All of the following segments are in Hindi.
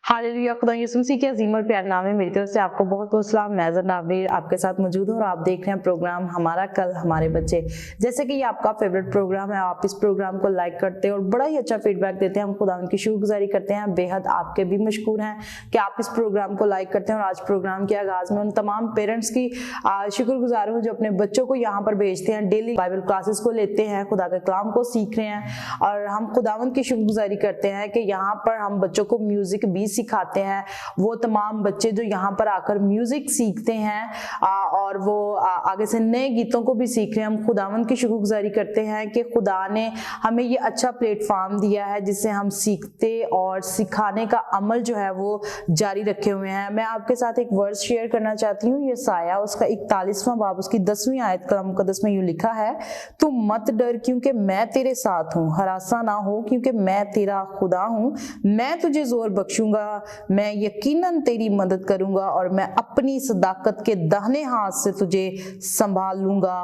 हालेलुया, खुदा यीशु मसीह के अजीम और प्यारे नाम में मेरी तरफ से आपको बहुत बहुत सलाम। मैं नावीर आपके साथ मौजूद हूँ और आप देख रहे हैं प्रोग्राम हमारा कल हमारे बच्चे। जैसे कि ये आपका फेवरेट प्रोग्राम है, आप इस प्रोग्राम को लाइक करते हैं और बड़ा ही अच्छा फीडबैक देते हैं। हम खुदा उनकी शुक्रगुजारी करते हैं, बेहद आपके भी मशकूर हैं कि आप इस प्रोग्राम को लाइक करते हैं। और आज प्रोग्राम के आगाज में उन तमाम पेरेंट्स की शुक्रगुजार हूँ जो अपने बच्चों को यहाँ पर भेजते हैं, डेली बाइबल क्लासेस को लेते हैं, खुदा के कलाम को सीख रहे हैं। और हम खुदावंद की शुक्रगुजारी करते हैं कि यहाँ पर हम बच्चों को म्यूजिक भी सिखाते हैं। वो तमाम बच्चे जो यहाँ पर आकर म्यूजिक सीखते हैं और वो आगे से नए गीतों को भी सीख रहे हैं। हम खुदावंद की शुक्रगुजारी करते हैं कि खुदा ने हमें ये अच्छा प्लेटफॉर्म दिया है जिससे हम सीखते और सिखाने का अमल जो है वो जारी रखे हुए हैं। मैं आपके साथ एक वर्स शेयर करना चाहती हूँ। यसाया उसका 41वां बाब उसकी 10वीं आयत कलाम मुकद्दस में यूं लिखा है, तू मत डर क्योंकि मैं तेरे साथ हूँ, हरासा ना हो क्योंकि मैं तेरा खुदा हूँ। मैं तुझे जोर बख्शूंगा, मैं यकीनन तेरी मदद करूंगा और मैं अपनी सदाकत के दाहिने हाथ से तुझे संभाल लूंगा।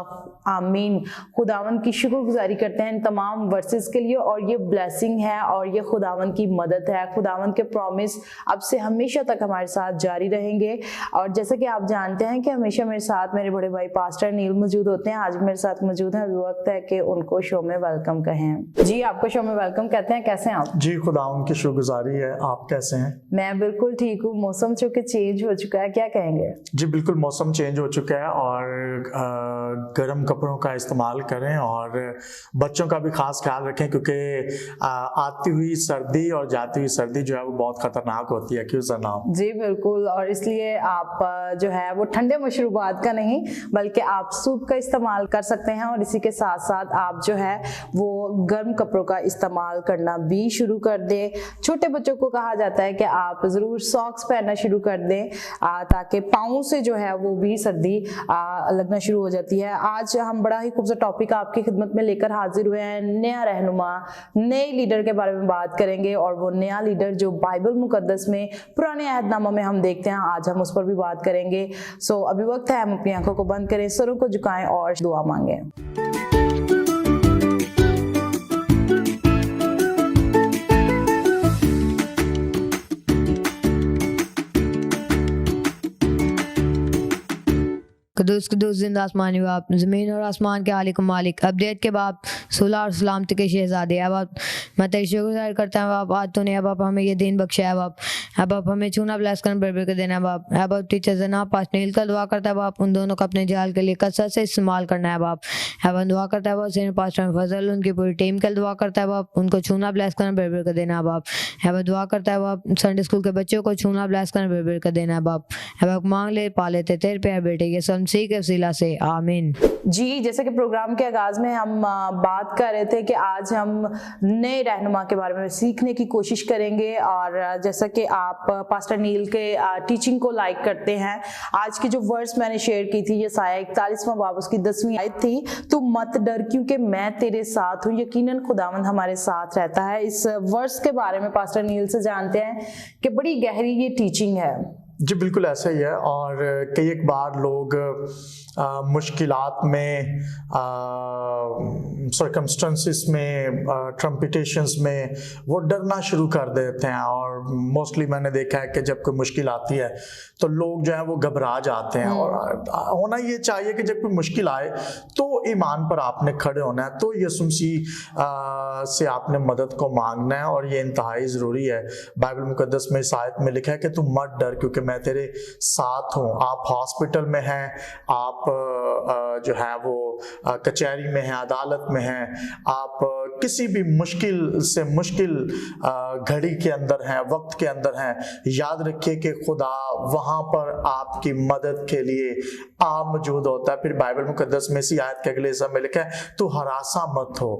आमीन। खुदावंद की शुक्रगुजारी करते हैं इन तमाम वर्सेस के लिए। और ये ब्लेसिंग है और ये खुदावंद की मदद है। खुदावंद के प्रॉमिस अब से हमेशा तक हमारे साथ जारी रहेंगे। और जैसे कि आप जानते हैं कि हमेशा मेरे साथ मेरे बड़े भाई पास्टर नील मौजूद होते हैं, आज मेरे साथ मौजूद हैं। अभी वक्त है कि उनको शो में वेलकम कहें। जी, आपको शो में वेलकम कहते हैं। कैसे हैं आप? जी, खुदावंद की शुक्रगुजारी है। आप कैसे हैं? मैं बिल्कुल ठीक हूँ। मौसम चूंकि चेंज हो चुका है, क्या कहेंगे? जी बिल्कुल, मौसम चेंज हो चुका है और गर्म कपड़ों का इस्तेमाल करें और बच्चों का भी खास ख्याल रखें क्योंकि आती हुई सर्दी और जाती हुई सर्दी जो है वो बहुत खतरनाक होती है। क्यों जनाब? जी बिल्कुल। और इसलिए आप जो है वो ठंडे मशरूबात का नहीं बल्कि आप सूप का इस्तेमाल कर सकते हैं। और इसी के साथ साथ आप जो है वो गर्म कपड़ों का इस्तेमाल करना भी शुरू कर दें। छोटे बच्चों को कहा जाता है कि आप जरूर सॉक्स पहनना शुरू कर दें ताकि पाँव से जो है वो भी सर्दी लगना शुरू हो जाती है। आज हम बड़ा ही खूबसूरत टॉपिक आपकी खिदमत में लेकर हाजिर हुए हैं। नया रहनुमा, नए लीडर के बारे में बात करेंगे और वो नया लीडर जो बाइबल मुकद्दस में पुराने अहदनामा में हम देखते हैं, आज हम उस पर भी बात करेंगे। सो अभी वक्त है हम अपनी आंखों को बंद करें, सरों को झुकाएं और दुआ मांगें। कदूस कदूस जिंदा आसमानी बाप, ज़मीन और आसमान के आलिक मालिक, अब्दियत के बाप, सुलह और सलामती के शहजादे। अब आप मैं तेरी शुक्रगुजार करता हूँ बाप, आज तूने अब आप हमें ये दिन बख्शा है बाप। अब आप हमें छूना ब्लेस करना बरबर कर देना बाप। अब आप टीचर जनाब पास नील का दुआ करता है बाप, उन दोनों को अपने जाल के लिए कसरत से इस्तेमाल करना है बाप। अब दुआ करता है बाप सीनियर पास्टर फजल, उनकी पूरी टीम का दुआ करता है बाप, उनको छूना ब्लेस करना बरबर कर देना बाप। अब दुआ करता है बाप संडे स्कूल के बच्चों को छूना ब्लेस करना बरबर कर देना बाप। अब आप मांग ले पा लेते तेरे प्यारे बेटे ये मसीह के वसीला से, आमीन। जी, जैसे कि प्रोग्राम के आगाज में हम बात कर रहे थे कि आज हम नए रहनुमा के बारे में सीखने की कोशिश करेंगे। और जैसा कि आप पास्टर नील के टीचिंग को लाइक करते हैं, आज की जो वर्स मैंने शेयर की थी यसाया 41वां बाब उसकी 10वीं आयत थी, तू मत डर क्योंकि मैं तेरे साथ हूँ। यकीनन खुदावंद हमारे साथ रहता है। इस वर्स के बारे में पास्टर नील से जानते हैं कि बड़ी गहरी ये टीचिंग है। जी बिल्कुल ऐसा ही है। और कई एक बार लोग मुश्किलात में, सर्कमस्टेंसेस में, ट्रम्पिटेशंस में वो डरना शुरू कर देते हैं। और मोस्टली मैंने देखा है कि जब कोई मुश्किल आती है तो लोग जो है वो घबरा जाते हैं। और होना ये चाहिए कि जब कोई मुश्किल आए तो ईमान पर आपने खड़े होना है, तो यीशु मसीह से आपने मदद को मांगना है और ये इंतहाई ज़रूरी है। बाइबल मुकद्दस में इस आयत में लिखा है कि तू मत डर क्योंकि मैं तेरे साथ हूँ। आप हॉस्पिटल में हैं, आप जो है वो कचहरी में हैं, अदालत में हैं, आप किसी भी मुश्किल से मुश्किल घड़ी के अंदर हैं, वक्त के अंदर हैं, याद रखिए कि खुदा वहां पर आपकी मदद के लिए मौजूद होता है। फिर बाइबल मुकद्दस में इसी आयत के अगले हिस्से में लिखा है तू हरासा मत हो।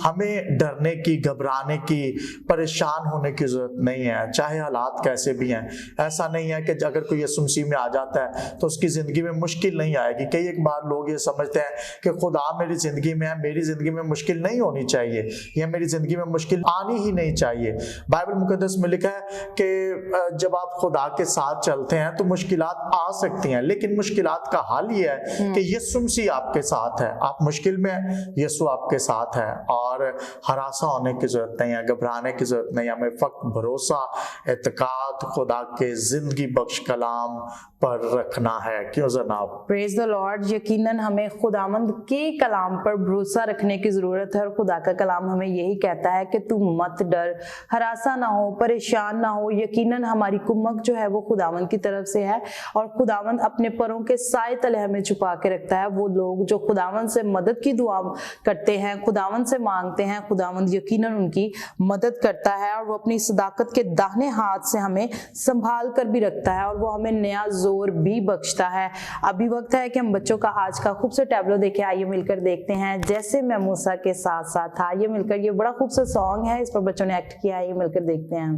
हमें डरने की, घबराने की, परेशान होने की जरूरत नहीं है, चाहे हालात कैसे भी हैं। ऐसा नहीं है कि अगर कोई यीशु मसीह में आ जाता है तो उसकी जिंदगी में मुश्किल नहीं आएगी। कई एक बार लोग ये समझते हैं कि खुदा मेरी जिंदगी में है, मेरी जिंदगी में मुश्किल नहीं होनी चाहिए। या मेरी ज़िंदगी में मुश्किल आनी ही नहीं चाहिए। बाइबल मुकद्दस में लिखा है कि जब आप खुदा के साथ चलते हैं तो मुश्किलात आ सकती हैं, लेकिन मुश्किलात का हल ये है कि यीशु मसीह आपके साथ है। आप मुश्किल में हैं, यीशु आपके साथ है, और हरासा होने की ज़रूरत नहीं है, घबराने की ज़रूरत नहीं है। हमें फक्त भरोसा, एतकाद खुदा के ज़िंदगी बख्श कलाम पर रखना है। क्यों जनाब? Praise the Lord. यकीनन हमें खुदावंद के कलाम पर भरोसा रखने की जरूरत है, और खुदा का कलाम हमें यही कहता है कि तू मत डर, हरासा ना हो, परेशान ना हो। यकीनन हमारी कुम्मक जो है वो खुदावंद की तरफ से है, और खुदावंद अपने परों के साए तले हमें छुपा के रखता है। वो लोग जो खुदावंद से मदद की दुआ करते हैं, खुदावंद से मांगते हैं, खुदावंद यकीनन उनकी मदद करता है, और वो अपनी सदाकत के दाहिने हाथ से हमें संभाल कर भी रखता है, और वो हमें नया जोर भी बख्शता है। अभी वक्त है कि हम बच्चों का आज का खूबसूरत टैबलो देखें। आइए मिलकर देखते हैं, जैसे मैं मूसा के साथ साथ था। आइए मिलकर, ये बड़ा खूबसूरत सॉन्ग है, इस पर बच्चों ने एक्ट किया। आइए मिलकर देखते हैं।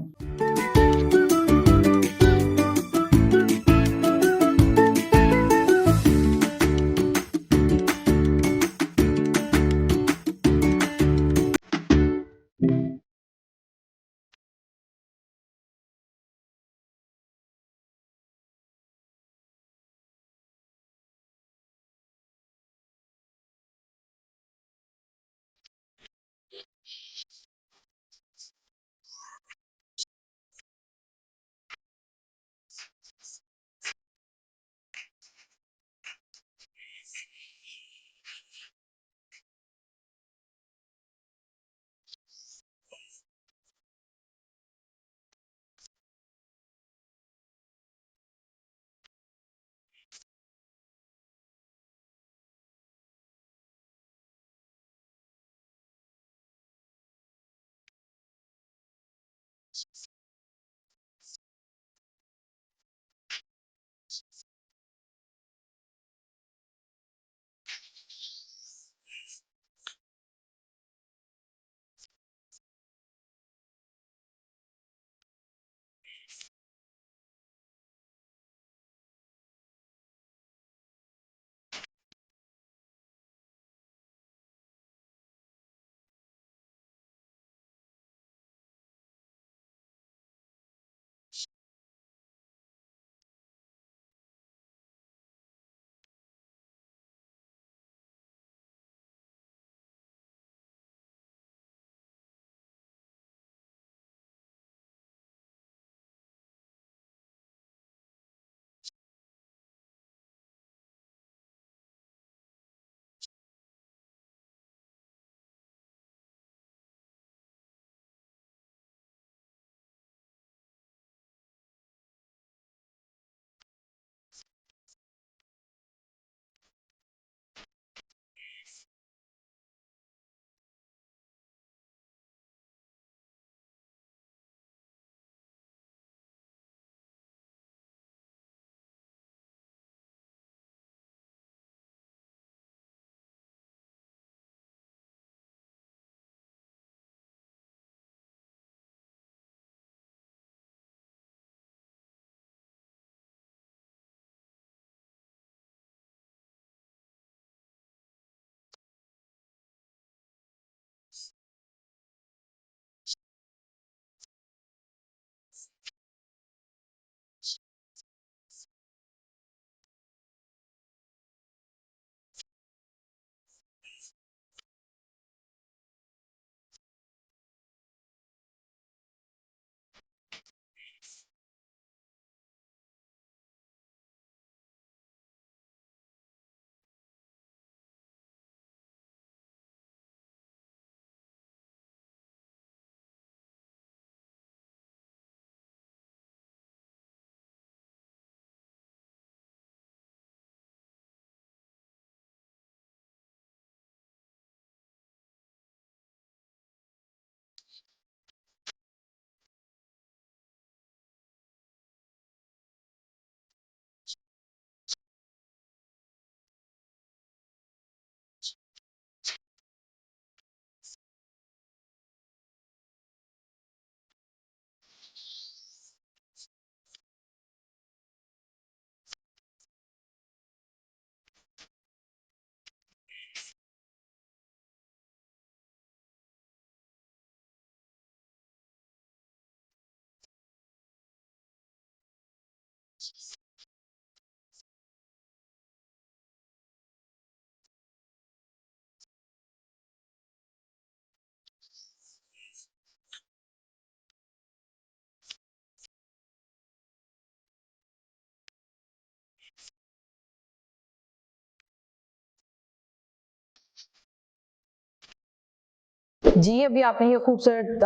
जी, अभी आपने ये खूबसूरत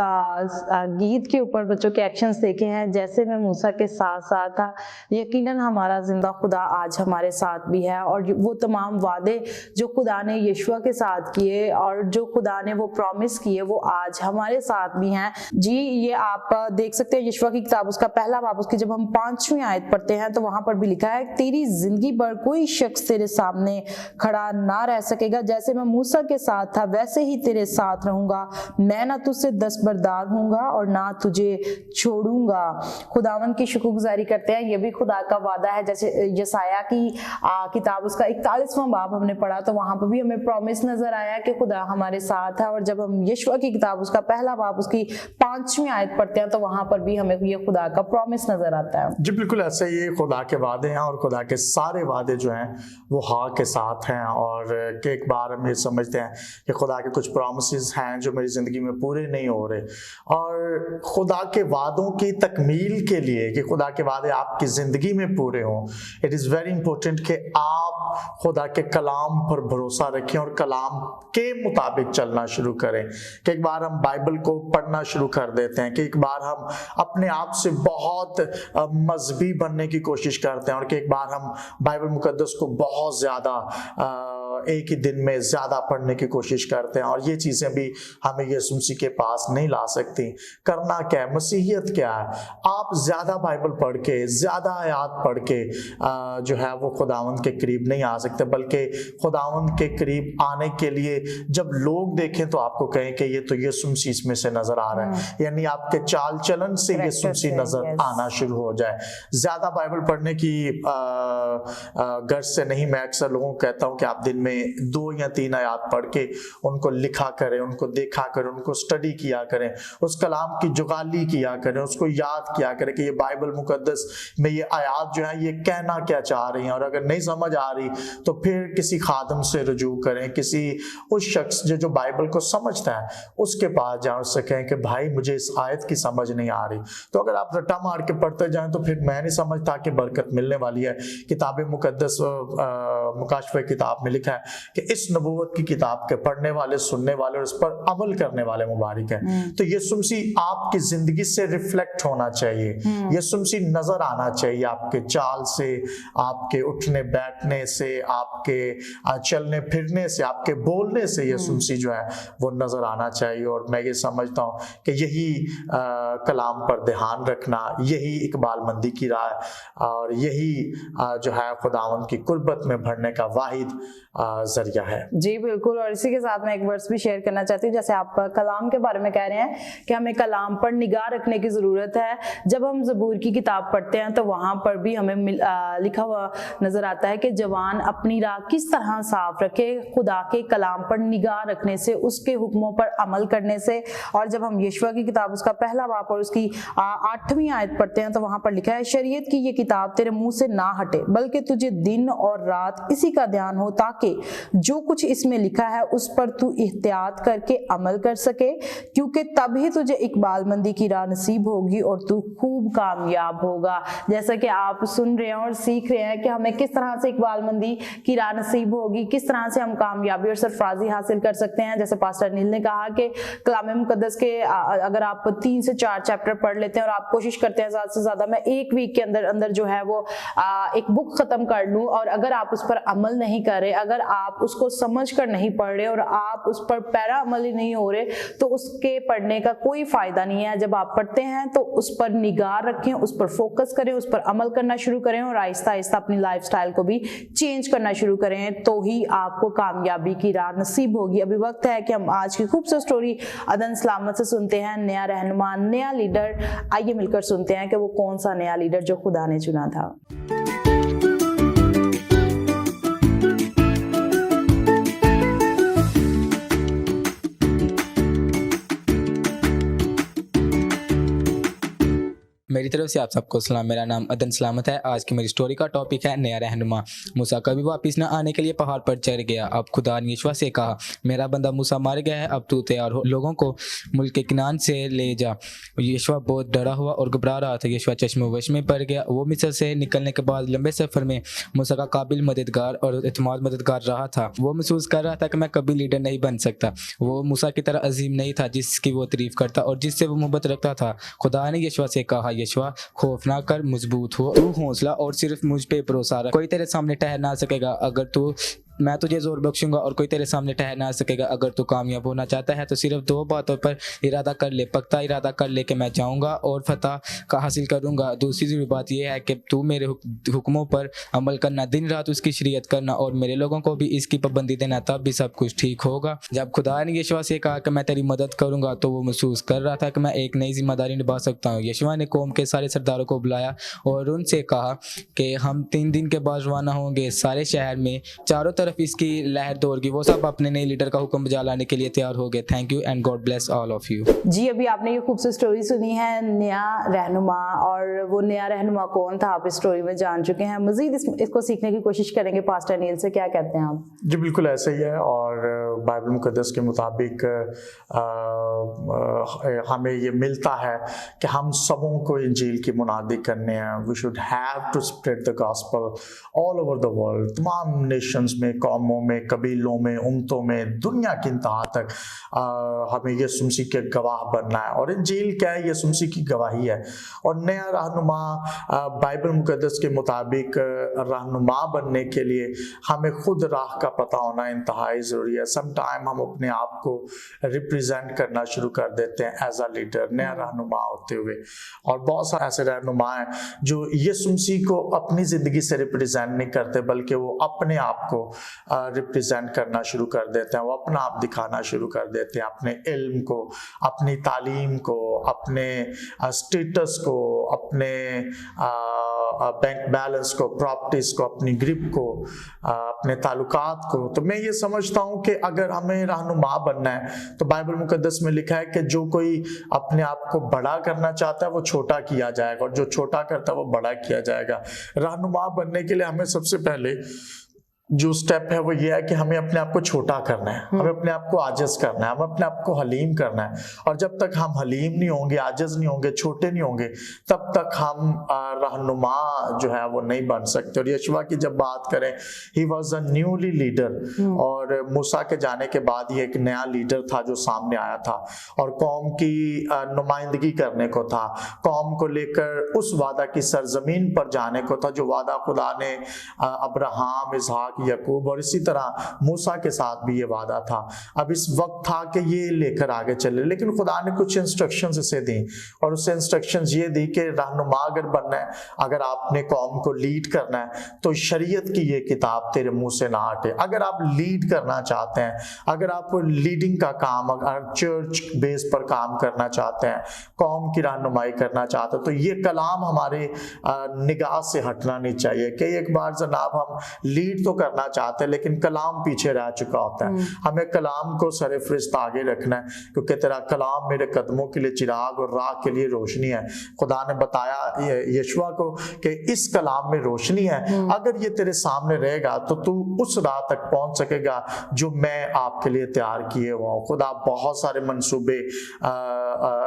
गीत के ऊपर बच्चों के एक्शंस देखे हैं, जैसे मैं मूसा के साथ-साथ था, यकीनन हमारा ज़िंदा खुदा आज हमारे साथ भी है और वो तमाम वादे जो खुदा ने यीशुआ के साथ किए और जो खुदा ने वो प्रॉमिस किए, वो आज हमारे साथ भी हैं। जी, ये आप देख सकते हैं यीशुआ की किताब उसका पहला बाब उसकी जब हम 5वीं आयत पढ़ते हैं तो वहाँ पर भी लिखा है, तेरी ज़िंदगी भर कोई शख्स तेरे सामने खड़ा ना रह सकेगा, जैसे मैं मूसा के साथ था वैसे ही तेरे साथ रहूंगा, मैं ना तुझसे दस्तबरदार हूंगा और ना तुझे छोड़ूंगा। खुदावन की शुक्रगुजारी करते हैं, ये भी खुदा का वादा है। जैसे यसाया की किताब उसका 41वां बाब हमने पढ़ा तो वहां पर भी हमें प्रॉमिस नजर आया कि खुदा हमारे साथ है, और जब हम यीशुआ की किताब उसका पहला बाब उसकी 5वीं आयत पढ़ते हैं तो वहां पर भी हमें ये खुदा का प्रॉमिस नजर आता है। जी बिल्कुल ऐसे ही खुदा के वादे हैं और खुदा के सारे वादे जो हैं वो हाँ के साथ हैं, और एक बार हम ये समझते हैं कि खुदा के कुछ प्रॉमिसेस हैं जो मेरी ज़िंदगी में पूरे नहीं हो रहे, और खुदा के वादों की तकमील के लिए कि खुदा के वादे आपकी ज़िंदगी में पूरे हों, इट इज़ वेरी इंपॉर्टेंट कि आप खुदा के कलाम पर भरोसा रखें और कलाम के मुताबिक चलना शुरू करें। कि एक बार हम बाइबल को पढ़ना शुरू कर देते हैं, कि एक बार हम अपने आप से बहुत मजहबी बनने की कोशिश करते हैं, और कि एक बार हम बाइबल मुकद्दस को बहुत ज़्यादा एक ही दिन में ज़्यादा पढ़ने की कोशिश करते हैं, और ये चीज़ें भी हमें यीशु मसीह के पास नहीं ला सकती। करना क्या है, मसीहियत क्या है? आप ज़्यादा बाइबल पढ़ के, ज़्यादा आयात पढ़ के जो है वो खुदावंद के करीब नहीं आ सकते, बल्कि खुदावंद के करीब आने के लिए जब लोग देखें तो आपको कहें कि ये तो यीशु मसीह में से नज़र आ रहा है, यानी आपके चाल चलन से यीशु मसीह नज़र आना शुरू हो जाए। ज़्यादा बाइबल पढ़ने की गर्ज से नहीं, मैं अक्सर लोगों को कहता हूँ कि आप दिन में 2 या 3 आयात पढ़ के उनको लिखा करें, उनको देखा करें, उनको स्टडी किया करें, उस कलाम की जुगाली किया करें, उसको याद किया करें कि ये बाइबल मुकद्दस में ये आयात जो है ये कहना क्या चाह रही हैं, और अगर नहीं समझ आ रही तो फिर किसी खादम से रुजू करें, किसी उस शख्स जो बाइबल को समझता है उसके पास जाएं, उससे कहें कि भाई मुझे इस आयत की समझ नहीं आ रही। तो अगर आप रट्टा मार के पढ़ते जाएं तो फिर मैं नहीं समझता कि बरकत मिलने वाली है। किताब मुकद्दस मुकाशफे किताब में लिखा है कि इस नबूवत की किताब के पढ़ने वाले, सुनने वाले और इस पर अमल करने वाले मुबारक हैं। तो यीशु मसीह आपकी जिंदगी से रिफ्लेक्ट होना चाहिए, यीशु मसीह नजर आना चाहिए आपके चाल से, आपके उठने बैठने से, आपके चलने फिरने से, आपके बोलने से यीशु मसीह जो है वो नजर आना चाहिए। और मैं ये समझता हूँ कि यही कलाम पर ध्यान रखना, यही इकबालमंदी की राह और यही जो है खुदावंद की कुर्बत में बढ़ने का वाहिद जरिया है। जी बिल्कुल, और इसी के साथ मैं एक वर्स भी शेयर करना चाहती हूँ। जैसे आप कलाम के बारे में कह रहे हैं कि हमें कलाम पर निगाह रखने की ज़रूरत है। जब हम ज़बूर की किताब पढ़ते हैं तो वहाँ पर भी हमें लिखा हुआ नज़र आता है कि जवान अपनी राह किस तरह साफ रखे, खुदा के कलाम पर निगाह रखने से, उसके हुक्मों पर अमल करने से। और जब हम यीशुआ की किताब उसका पहला बाब और उसकी 8वीं आयत पढ़ते हैं तो वहाँ पर लिखा है, शरीयत की ये किताब तेरे मुंह से ना हटे, बल्कि तुझे दिन और रात इसी का ध्यान हो, ताकि जो कुछ इसमें लिखा है उस पर तू एहतियात करके अमल कर सके, क्योंकि तभी तुझे इकबालमंदी की राह नसीब होगी और तू खूब कामयाब होगा। जैसा कि आप सुन रहे हैं और सीख रहे हैं कि हमें किस तरह से इकबालमंदी की राह नसीब होगी, किस तरह से हम कामयाबी और सरफराजी हासिल कर सकते हैं। जैसे पास्टर नील ने कहा कि कलाम मुकद्दस के अगर आप 3 से 4 चैप्टर पढ़ लेते हैं और आप कोशिश करते हैं ज़्यादा से ज़्यादा मैं 1 वीक के अंदर अंदर जो है वो एक बुक खत्म कर लूँ, और अगर आप उस पर अमल नहीं कर रहे, अगर आप उसको समझ कर नहीं पढ़ रहे और आप उस पर पैरा अमल ही नहीं हो रहे, तो उसके पढ़ने का कोई फायदा नहीं है। जब आप पढ़ते हैं तो उस पर निगाह रखें, उस पर फोकस करें, उस पर अमल करना शुरू करें और आहिस्ता आहिस्ता अपनी लाइफस्टाइल को भी चेंज करना शुरू करें, तो ही आपको कामयाबी की राह नसीब होगी। अभी वक्त है कि हम आज की खूबसूरत स्टोरी अदन सलामत से सुनते हैं, नया रहनुमा, नया लीडर। आइए मिलकर सुनते हैं कि वो कौन सा नया लीडर जो खुदा ने चुना था। मैं मेरी तरफ से आप सबको सलाम। मेरा नाम अदन सलामत है। आज की मेरी स्टोरी का टॉपिक है नया रहनुमा। मूसा कभी वापस न आने के लिए पहाड़ पर चढ़ गया। अब खुदा ने यशवा से कहा, मेरा बंदा मूसा मर गया है, अब तू तैयार हो, लोगों को मुल्क के किनान से ले जा। यशवा बहुत डरा हुआ और घबरा रहा था। यशवा चश्मोवश में पड़ गया। वो मिस्र से निकलने के बाद लंबे सफर में मूसा का काबिल मददगार और एतमाद मददगार रहा था। वो महसूस कर रहा था कि मैं कभी लीडर नहीं बन सकता। वो मूसा की तरह अजीम नहीं था जिसकी वो तारीफ करता और जिससे वो मोहब्बत रखता था। खुदा ने यशवा से कहा, यशवा खौफ ना कर, मजबूत हो, तू हौसला और सिर्फ मुझ पे भरोसा रख। कोई तेरे सामने ठहर ना सकेगा अगर तू मैं तुझे जोर बख्शूंगा और कोई तेरे सामने ठहर ना सकेगा। अगर तू कामयाब होना चाहता है तो सिर्फ 2 बातों पर इरादा कर ले, पक्का इरादा कर ले कि मैं जाऊंगा और फतह का हासिल करूंगा। दूसरी जरूरी बात यह है कि तू मेरे हुक्मों पर अमल करना, दिन रात उसकी शरीयत करना और मेरे लोगों को भी इसकी पाबंदी देना, तब भी सब कुछ ठीक होगा। जब खुदा ने यशवा से कहा कि मैं तेरी मदद करूंगा तो वो महसूस कर रहा था कि मैं एक नई जिम्मेदारी निभा सकता हूँ। यशवा ने कौम के सारे सरदारों को बुलाया और उनसे कहा कि हम 3 दिन के बाद रवाना होंगे। सारे शहर में चारों तरफ इसकी लहर दौड़गी। वो सब अपने नए लीडर का हुक्म बजा लाने के लिए तैयार हो गए। Thank you and God bless all of you. जी, अभी आपने ये खूबसूरत स्टोरी सुनी है नया रहनुमा, और वो नया रहनुमा कौन था आप इस स्टोरी में जान चुके हैं। मजीद इसको सीखने की कोशिश करेंगे। पास्टर अनिल से क्या कहते हैं आप? जी बिल्कुल ऐसा ही है, और बाइबल मुकद्दस के मुताबिक हमें ये मिलता है कि हम सबों को इंजील की मुनादी करने हैं। We should have to spread the gospel all over the world, तमाम नेशंस में, कौमों में, कबीलों में, उम्मतों में, दुनिया की इंतहा तक हमें यीशु मसीह के गवाह बनना है। और इंजील क्या है? यीशु मसीह की गवाही है। और नया रहनुमा बाइबल मुकद्दस के मुताबिक रहनुमा बनने के लिए हमें खुद राह का पता होना इंतहाई ज़रूरी है। समटाइम हम अपने आप को रिप्रेजेंट करना शुरू कर देते हैं एज अ लीडर, नया रहनुमा होते हुए। और बहुत सारे ऐसे रहनुमा हैं जो यीशु मसीह को अपनी ज़िंदगी से रिप्रेजेंट नहीं करते, बल्कि वो अपने आप को रिप्रेजेंट करना शुरू कर देते हैं। वो अपना आप दिखाना शुरू कर देते हैं, अपने इल्म को, अपनी तालीम को, अपने स्टेटस को, अपने बैंक बैलेंस को, प्रॉपर्टीज को, अपनी ग्रिप को, अपने ताल्लुकात को। तो मैं ये समझता हूँ कि अगर हमें रहनुमा बनना है तो बाइबल मुकद्दस में लिखा है कि जो कोई अपने आप को बड़ा करना चाहता है वो छोटा किया जाएगा, और जो छोटा करता है वो बड़ा किया जाएगा। रहनुमा बनने के लिए हमें सबसे पहले जो स्टेप है वो ये है कि हमें अपने आप को छोटा करना है, हमें अपने आप को आजिज करना है, हमें अपने आप को हलीम करना है। और जब तक हम हलीम नहीं होंगे, आजिज नहीं होंगे, छोटे नहीं होंगे, तब तक हम रहनुमा जो है वो नहीं बन सकते। और यशवा की जब बात करें, he was a newly leader, और मूसा के जाने के बाद ये एक नया लीडर था जो सामने आया था और कौम की नुमाइंदगी करने को था, कौम को लेकर उस वादा की सरजमीन पर जाने को था जो वादा खुदा ने अब्राहम, इसहाक, याकूब और इसी तरह मूसा के साथ भी ये वादा था। अब इस वक्त था कि ये लेकर आगे चले, लेकिन खुदा ने कुछ इंस्ट्रक्शंस इसे दी, और उससे इंस्ट्रक्शंस ये दी कि रहनुमा अगर बनना है, अगर आपने कौम को लीड करना है तो शरीयत की ये किताब तेरे मुंह से ना हटे। अगर आप लीड करना चाहते हैं, अगर आप लीडिंग का काम, अगर चर्च बेस पर काम करना चाहते हैं, कौम की रहनुमाई करना चाहते हैं, तो ये कलाम हमारे निगाह से हटना नहीं चाहिए कि एक बार जनाब हम लीड तो करना चाहते हैं लेकिन कलाम पीछे रह चुका होता है। हमें कलाम को सरफरिस्त आगे रखना है, क्योंकि तेरा कलाम मेरे कदमों के लिए चिराग और राह के लिए रोशनी है। खुदा ने बताया यशवा को कि इस कलाम में रोशनी है, अगर ये तेरे सामने रहेगा तो तू उस राह तक पहुंच सकेगा जो मैं आपके लिए तैयार किए हुआ हूँ। खुदा बहुत सारे मंसूबे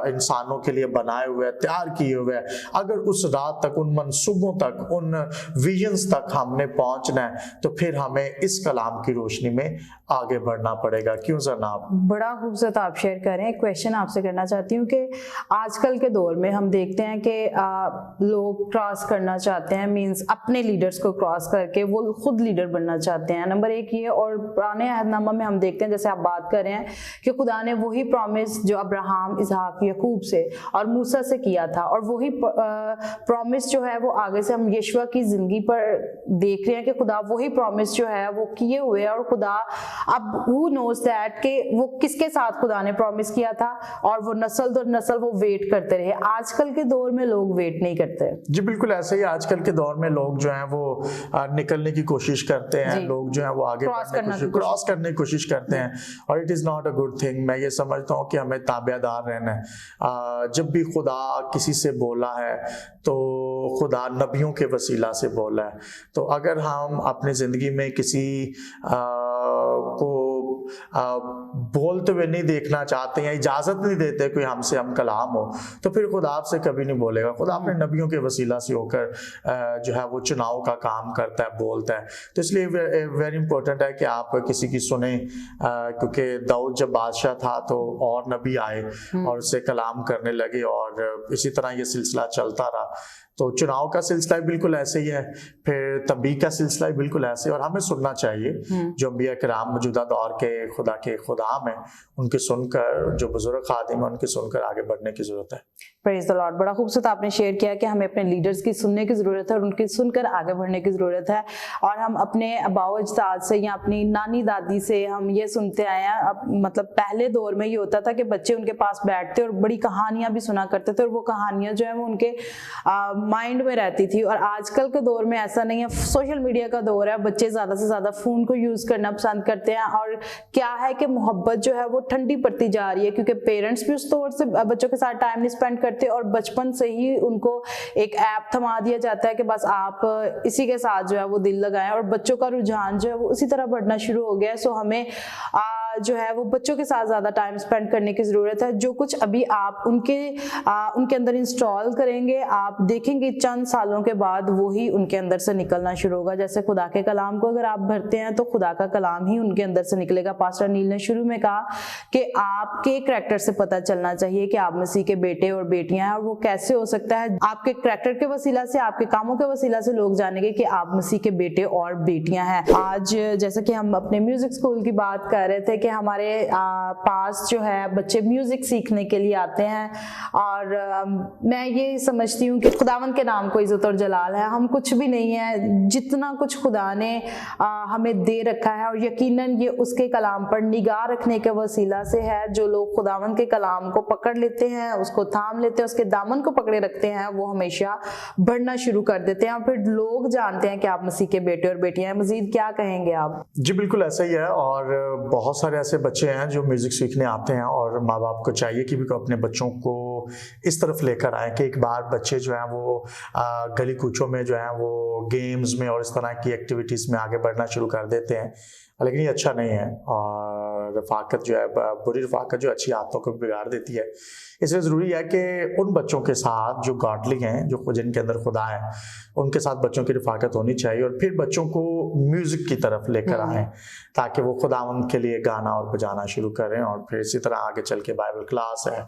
इंसानों के लिए बनाए हुए, तैयार किए हुए हैं। अगर उस राह तक, उन मंसूबों तक, उन विजन्स तक हमने पहुंचना है तो फिर हमें इस कलाम की रोशनी में आगे बढ़ना पड़ेगा। क्यों जनाब? बड़ा खूबसूरत आप शेयर करें। एक क्वेश्चन आपसे करना चाहती हूँ कि आजकल के दौर में हम देखते हैं कि लोग क्रॉस करना चाहते हैं, मींस अपने लीडर्स को क्रॉस करके वो खुद लीडर बनना चाहते हैं। नंबर 1 ये, और पुराने अहदनामा में हम देखते हैं, जैसे आप बात कर रहे हैं कि खुदा ने वही प्रॉमिस जो अब्राहम, इसहाक, याकूब से और मूसा से किया था, और वही प्रॉमिस जो है वो आगे से हम यशवा की जिंदगी पर देख रहे हैं कि खुदा वही प्रॉमिस जो है वो किए हुए है, और खुदा अब who knows that कि वो किसके साथ खुदा ने प्रॉमिस किया था, और वो नस्ल दर नस्ल वो वेट करते रहे। आजकल के दौर में लोग वेट नहीं करते। जी बिल्कुल ऐसे ही आजकल के दौर में लोग जो हैं वो निकलने की कोशिश करते हैं, लोग जो हैं वो आगे क्रॉस करने की कोशिश करते हैं, और it is not a good thing. मैं ये समझता हूँ कि हमें ताबेदार रहना है। जब भी खुदा किसी से बोला है तो खुदा नबियों के वसीला से बोला है। तो अगर हम अपनी ज़िंदगी में किसी को बोलते हुए नहीं देखना चाहते हैं, इजाज़त नहीं देते कोई हमसे हम कलाम हो, तो फिर खुदा आपसे कभी नहीं बोलेगा। खुदा अपने नबियों के वसीला से होकर जो है वो चुनाव का काम करता है, बोलता है। तो इसलिए वेरी इंपॉर्टेंट है कि आप किसी की सुने, क्योंकि दाऊद जब बादशाह था तो और नबी आए और उससे कलाम करने लगे, और इसी तरह ये सिलसिला चलता रहा। तो चुनाव का सिलसिला बिल्कुल ऐसे ही है, फिर तंबीह का सिलसिला बिल्कुल ऐसे, और हमें सुनना चाहिए जो अंबिया किराम मौजूदा दौर के खुदाम हैं, उनके सुनकर, जो बुजुर्ग खादिम हैं उनके सुनकर आगे बढ़ने की जरूरत है। Praise the Lord. बड़ा खूबसूरत आपने शेयर किया कि हमें अपने लीडर्स की सुनने की ज़रूरत है और उनकी सुनकर आगे बढ़ने की ज़रूरत है। और हम अपने अबाव अजदाद से या अपनी नानी दादी से हम ये सुनते आए हैं। अब मतलब पहले दौर में ये होता था कि बच्चे उनके पास बैठते और बड़ी कहानियां भी सुना करते थे, और वो कहानियां जो है वो उनके माइंड में रहती थी। और आजकल के दौर में ऐसा नहीं है, सोशल मीडिया का दौर है, बच्चे ज़्यादा से ज़्यादा फ़ोन को यूज़ करना पसंद करते हैं। और क्या है कि मोहब्बत जो है वो ठंडी पड़ती जा रही है, क्योंकि पेरेंट्स भी उस तौर से बच्चों के साथ टाइम नहीं स्पेंड करते, और बचपन से ही उनको एक ऐप थमा दिया जाता है कि बस आप इसी के साथ जो है वो दिल लगाएं, और बच्चों का रुझान जो है वो उसी तरह बढ़ना शुरू हो गया है। सो हमें जो है वो बच्चों के साथ ज़्यादा टाइम स्पेंड करने की ज़रूरत है। जो कुछ अभी आप उनके अंदर इंस्टॉल करेंगे, आप देखेंगे चंद सालों के बाद वही उनके अंदर से निकलना शुरू होगा। जैसे खुदा के कलाम को अगर आप भरते हैं तो खुदा का कलाम ही उनके अंदर से निकलेगा। पास्टर नील ने शुरू में कहा कि आपके करैक्टर से पता चलना चाहिए कि आप मसीह के बेटे और बेटियां हैं, और वो कैसे हो सकता है? आपके करैक्टर के वसीला से, आपके कामों के वसीला से लोग जानेंगे कि आप मसीह के बेटे और बेटियां हैं। आज जैसे कि हम अपने म्यूजिक स्कूल की बात कर रहे थे कि हमारे पास जो है बच्चे म्यूजिक सीखने के लिए आते हैं, और मैं ये समझती हूँ कि खुदावंद के नाम को इज्जत और जलाल है। हम कुछ भी नहीं है, जितना कुछ खुदा ने हमें दे रखा है, और यकीनन ये उसके कलाम पर निगाह रखने के वसीला से है। जो लोग खुदावंद के कलाम को पकड़ लेते हैं, उसको थाम लेते हैं, उसके दामन को पकड़े रखते हैं, वो हमेशा बढ़ना शुरू कर देते हैं, और फिर लोग जानते हैं कि आप मसीह के बेटे और बेटियां हैं। मजीद क्या कहेंगे आप? जी बिल्कुल ऐसा ही है, और बहुत सारे ऐसे बच्चे हैं जो म्यूजिक सीखने आते हैं, और माँ बाप को चाहिए कि भी अपने बच्चों को इस तरफ लेकर आए कि एक बार बच्चे जो हैं वो गली कूचों में जो है वो गेम्स में और इस तरह की एक्टिविटीज़ में आगे बढ़ना शुरू कर देते हैं, लेकिन ये अच्छा नहीं है। और रफाकत जो है, बुरी रफाकत जो अच्छी आदतों को बिगाड़ देती है। इसलिए ज़रूरी है कि उन बच्चों के साथ जो गॉडली हैं, जो जिनके अंदर खुदा है, उनके साथ बच्चों की रफाकत होनी चाहिए, और फिर बच्चों को म्यूज़िक की तरफ लेकर आएँ ताकि वो खुदावंद के लिए गाना और बजाना शुरू करें। और फिर इसी तरह आगे चल के बाइबल क्लास है,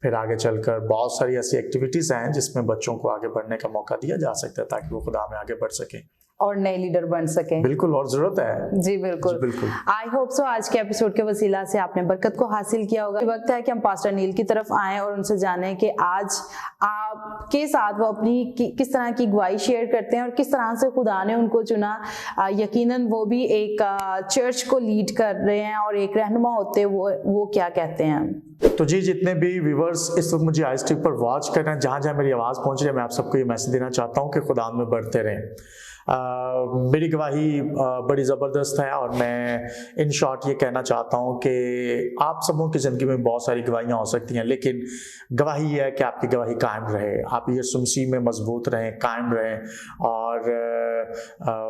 फिर आगे चलकर बहुत सारी ऐसी एक्टिविटीज़ हैं जिसमें बच्चों को आगे बढ़ने का मौका दिया जा सकता है ताकि वो खुदा में आगे बढ़ सकें और नए लीडर बन सकें। बिल्कुल, और जरूरत है। जी बिल्कुल, बिल्कुल। आई होप सो आज के एपिसोड के वसीला से आपने बरकत को हासिल किया होगा। वक्त है कि हम पास्टर नील की तरफ आएं और उनसे जानें कि आज आपके साथ वो अपनी किस तरह की गवाही शेयर करते हैं और किस तरह से खुदा ने उनको चुना। यकीनन वो भी एक चर्च को लीड कर रहे हैं और एक रहनुमा होते वो क्या कहते हैं। तो जी, जितने भी व्यूवर्स इस वक्त मुझे आइस टिप पर वॉच कर रहे हैं, जहाँ जहाँ मेरी आवाज़ पहुँच रही है, मैं आप सबको ये मैसेज देना चाहता हूँ कि खुदा में बढ़ते रहें। मेरी गवाही बड़ी ज़बरदस्त है, और मैं इन शॉर्ट ये कहना चाहता हूँ कि आप सबों की ज़िंदगी में बहुत सारी गवाहियाँ हो सकती हैं, लेकिन गवाही ये है कि आपकी गवाही कायम रहे, आप यीशु मसीह में मजबूत रहें, कायम रहें। और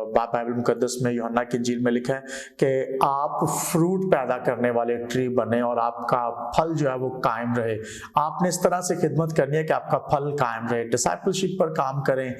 बाइबल मुकद्दस में यूहन्ना की इंजील में लिखा है कि आप फ्रूट पैदा करने वाले ट्री बने और आपका फल जो है वो कायम रहे। आपने इस तरह से खिदमत करनी है कि आपका फल कायम रहे। डिसाइपलशिप पर काम करें,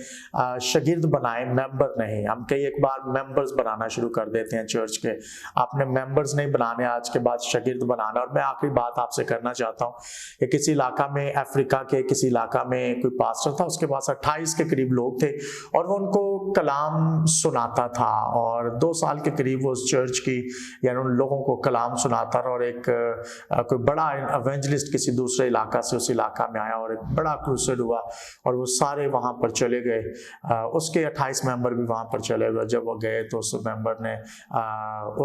शागिर्द बनाएं, मेंबर नहीं। हम कई एक बार मेंबर्स बनाना शुरू कर देते हैं चर्च के। आपने मेंबर्स नहीं बनाने, आज के बाद शागिर्द बनाना। और मैं आखिरी बात आपसे करना चाहता हूँ कि किसी इलाका में, अफ्रीका के किसी इलाका में कोई पास्टर था, उसके पास 28 के करीब लोग थे, और वो उनको कलाम सुनाता था और 2 साल के करीब वो उस चर्च की यानी उन लोगों को कलाम सुनाता रहा और एक कोई बड़ा एवेंजलिस्ट किसी दूसरे इलाका से उस इलाका में आया और एक बड़ा क्रूसेड हुआ और वो सारे वहाँ पर चले गए। उसके 28 मेंबर भी वहाँ पर चले गए। जब वो गए तो उस मेंबर ने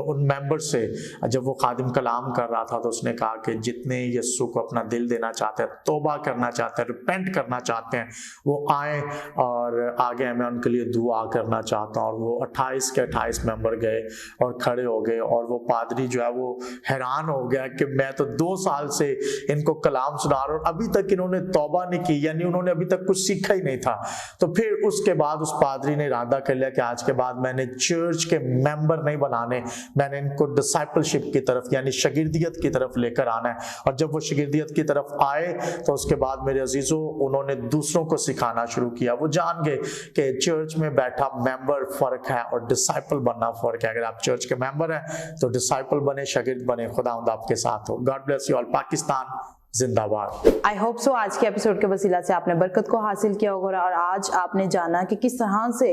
उन मेंबर से, जब वो खादिम कलाम कर रहा था तो उसने कहा कि जितने यीशु को अपना दिल देना चाहते हैं, तौबा करना चाहते हैं, रिपेंट करना चाहते हैं, वो आए और आगे मैं उनके लिए दुआ करना चाहता हूँ। और वो 28 के 28 मेंबर गए और खड़े हो गए और वो पादरी जो है वो हैरान हो गया कि मैं तो 2 साल से इनको कलाम सुना रहा हूँ और अभी तक इन्होंने तौबा नहीं की, यानी उन्होंने अभी तक कुछ सीखा ही नहीं था। तो फिर उसके बाद उस पादरी ने इरादा कर लिया कि आज के बाद मैंने चर्च के मेंबर नहीं बनाने, मैंने इनको डिसाइपलशिप की तरफ यानी शागिर्दियत की तरफ लेकर आना है। और जब वो शागिर्दियत की तरफ आए तो उसके बाद मेरे अजीजों उन्होंने दूसरों को सिखाना शुरू किया। वो जान गए कि चर्च में बैठा मेंबर फर्क है और डिसाइपल बनना फर्क है। अगर आप चर्च के मेंबर हैं तो डिसाइपल बने, शागिर्द बने। खुदावंद आपके साथ हो। God bless you all. Pakistan जिंदाबाद। आई होप सो आज के एपिसोड के वसीला से आपने बरकत को हासिल किया होगा और आज आपने जाना कि किस तरह से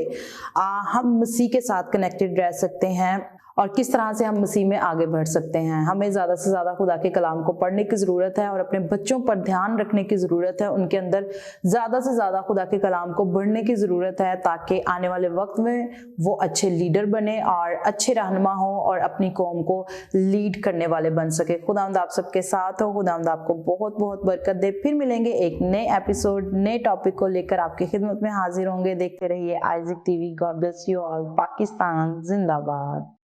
हम मसीह के साथ कनेक्टेड रह सकते हैं और किस तरह से हम मसीह में आगे बढ़ सकते हैं। हमें ज़्यादा से ज़्यादा खुदा के कलाम को पढ़ने की ज़रूरत है और अपने बच्चों पर ध्यान रखने की ज़रूरत है। उनके अंदर ज़्यादा से ज़्यादा खुदा के कलाम को बढ़ने की ज़रूरत है ताकि आने वाले वक्त में वो अच्छे लीडर बने और अच्छे रहनुमा हों और अपनी कौम को लीड करने वाले बन सके। खुदावंद आप सबके साथ हो। खुदावंद आपको बहुत बहुत बरकत दे। फिर मिलेंगे एक नए एपिसोड, नए टॉपिक को लेकर आपकी खिदमत में हाजिर होंगे। देखते रहिए Isaac TV. God bless you all. Pakistan जिंदाबाद।